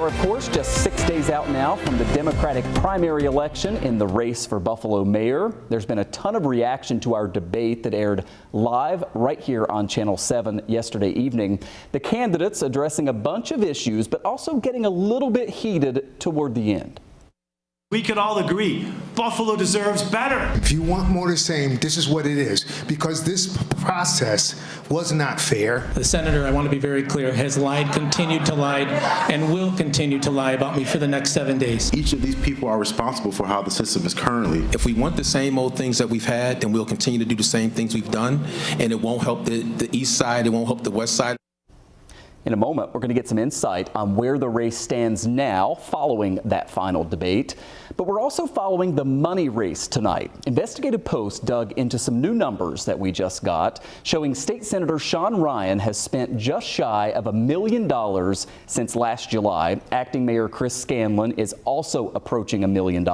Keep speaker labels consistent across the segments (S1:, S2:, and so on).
S1: are, of course, just 6 days out now from the Democratic primary election in the race for Buffalo mayor. There's been a ton of reaction to our debate that aired live right here on Channel 7 yesterday evening. The candidates addressing a bunch of issues, but also getting a little bit heated toward the end.
S2: We could all agree, Buffalo deserves better.
S3: If you want more of the same, this is what it is, because this process was not fair.
S4: The senator, I want to be very clear, has lied, continued to lie, and will continue to lie about me for the next 7 days.
S5: Each of these people are responsible for how the system is currently.
S6: If we want the same old things that we've had, then we'll continue to do the same things we've done, and it won't help the east side, it won't help the west side.
S1: In a moment, we're going to get some insight on where the race stands now following that final debate. But we're also following the money race tonight. Investigative Post dug into some new numbers that we just got, showing State Senator Sean Ryan has spent just shy of $1 million since last July. Acting Mayor Chris Scanlon is also approaching $1 million.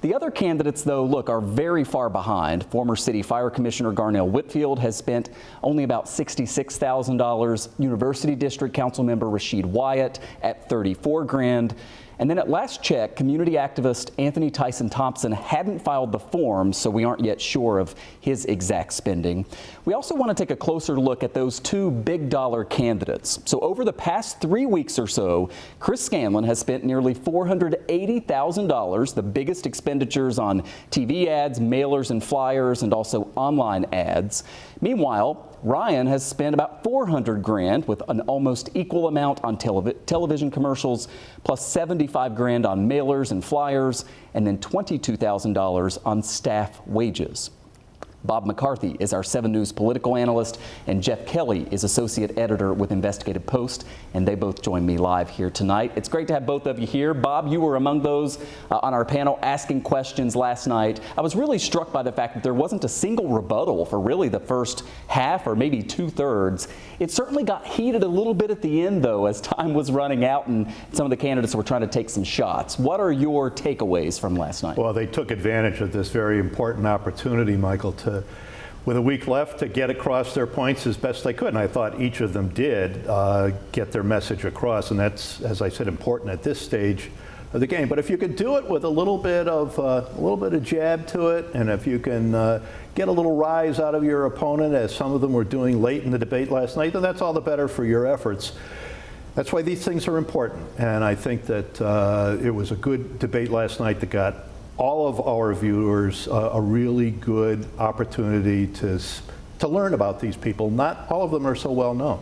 S1: The other candidates, though, look, are very far behind. Former City Fire Commissioner Garnell Whitfield has spent only about $66,000. University District Council Member Rasheed Wyatt at $34,000. And then at last check, community activist Anthony Tyson Thompson hadn't filed the form, so we aren't yet sure of his exact spending. We also want to take a closer look at those two big dollar candidates. So over the past 3 weeks or so, Chris Scanlon has spent nearly $480,000, the biggest expenditures on TV ads, mailers and flyers, and also online ads. Meanwhile, Ryan has spent about $400,000 with an almost equal amount on television commercials, plus $75,000 on mailers and flyers, and then $22,000 on staff wages. Bob McCarthy is our 7 News political analyst, and Jeff Kelly is associate editor with Investigative Post, and they both join me live here tonight. It's great to have both of you here. Bob, you were among those on our panel asking questions last night. I was really struck by the fact that there wasn't a single rebuttal for really the first half or maybe 2/3. It certainly got heated a little bit at the end, though, as time was running out and some of the candidates were trying to take some shots. What are your takeaways from last night?
S7: Well, they took advantage of this very important opportunity, Michael, with a week left to get across their points as best they could. And I thought each of them did get their message across. And that's, as I said, important at this stage of the game. But if you could do it with a little bit of jab to it, and if you can get a little rise out of your opponent, as some of them were doing late in the debate last night, then that's all the better for your efforts. That's why these things are important. And I think that it was a good debate last night that got all of our viewers a really good opportunity to learn about these people. Not all of them are so well known.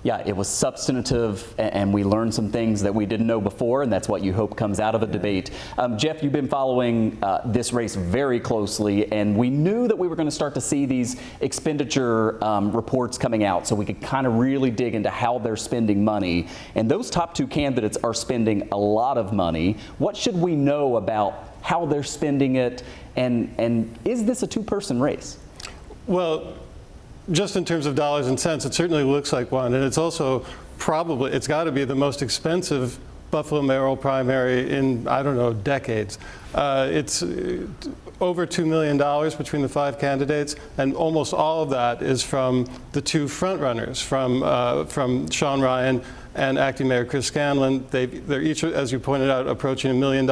S1: Yeah, it was substantive, and we learned some things that we didn't know before, and that's what you hope comes out of a debate. Jeff, you've been following this race very closely, and we knew that we were going to start to see these expenditure reports coming out, so we could kind of really dig into how they're spending money. And those top 2 candidates are spending a lot of money. What should we know about how they're spending it, and is this a 2-person race?
S8: Well, just in terms of dollars and cents, it certainly looks like one, and it's also probably, it's got to be the most expensive Buffalo mayoral primary in, I don't know, decades. It's over $2 million between the 5 candidates, and almost all of that is from the 2 frontrunners, from Sean Ryan and acting Mayor Chris Scanlon. They're each, as you pointed out, approaching $1 million,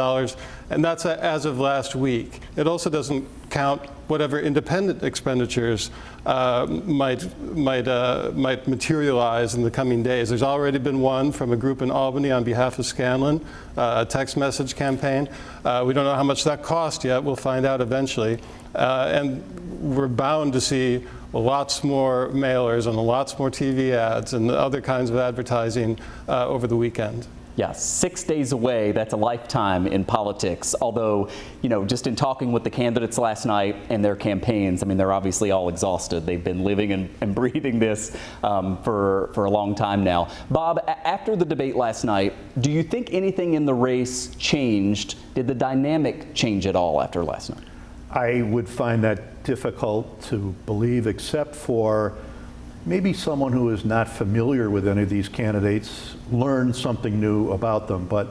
S8: and that's as of last week. It also doesn't count whatever independent expenditures might materialize in the coming days. There's already been one from a group in Albany on behalf of Scanlon, a text message campaign. We don't know how much that cost yet. We'll find out eventually. And we're bound to see lots more mailers and lots more TV ads and other kinds of advertising over the weekend.
S1: Yeah, 6 days away, that's a lifetime in politics. Although, you know, just in talking with the candidates last night and their campaigns, I mean, they're obviously all exhausted. They've been living and breathing this for a long time now. Bob, after the debate last night, do you think anything in the race changed? Did the dynamic change at all after last night?
S7: I would find that difficult to believe, except for maybe someone who is not familiar with any of these candidates learned something new about them. But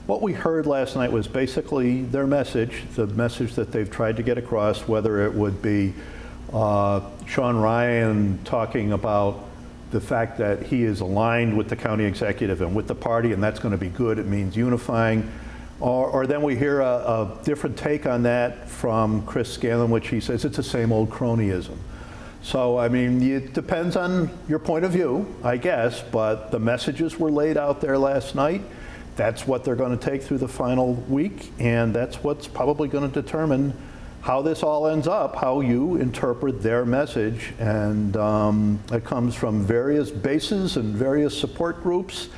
S7: what we heard last night was basically their message, the message that they've tried to get across, whether it would be Sean Ryan talking about the fact that he is aligned with the county executive and with the party, and that's going to be good. It means unifying. Or then we hear a different take on that from Chris Scanlon, which he says it's the same old cronyism. So, I mean, it depends on your point of view, I guess, but the messages were laid out there last night. That's what they're going to take through the final week, and that's what's probably going to determine how this all ends up, how you interpret their message. And it comes from various bases and various support groups.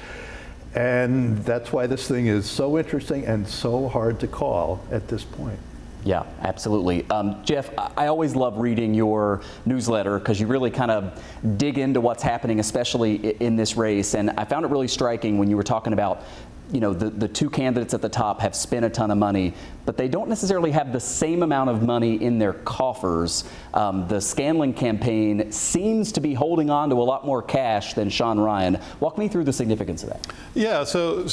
S7: And that's why this thing is so interesting and so hard to call at this point.
S1: Yeah, absolutely. Jeff, I always love reading your newsletter because you really kind of dig into what's happening, especially in this race. And I found it really striking when you were talking about, you know, the two candidates at the top have spent a ton of money, but they don't necessarily have the same amount of money in their coffers. The Scanlon campaign seems to be holding on to a lot more cash than Sean Ryan. Walk me through the significance of that.
S8: Yeah, so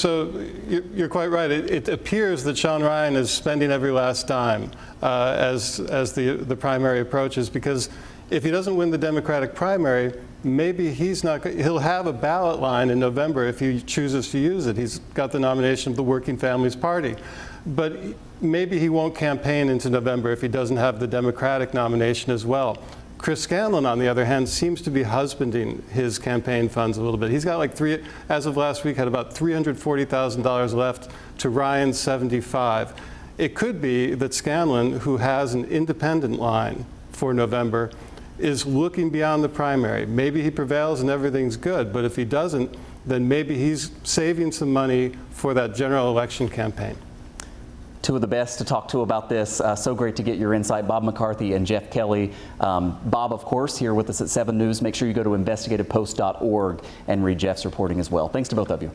S8: you're quite right. It appears that Sean Ryan is spending every last dime as the primary approaches, because if he doesn't win the Democratic primary, maybe he'll have a ballot line in November if he chooses to use it. He's got the nomination of the Working Families Party. But maybe he won't campaign into November if he doesn't have the Democratic nomination as well. Chris Scanlon, on the other hand, seems to be husbanding his campaign funds a little bit. He's got like as of last week, had about $340,000 left to Ryan's $75,000. It could be that Scanlon, who has an independent line for November, is looking beyond the primary. Maybe he prevails and everything's good, but if he doesn't, then maybe he's saving some money for that general election campaign.
S1: Two of the best to talk to about this. So great to get your insight, Bob McCarthy and Jeff Kelly. Bob, of course, here with us at 7 News. Make sure you go to investigativepost.org and read Jeff's reporting as well. Thanks to both of you.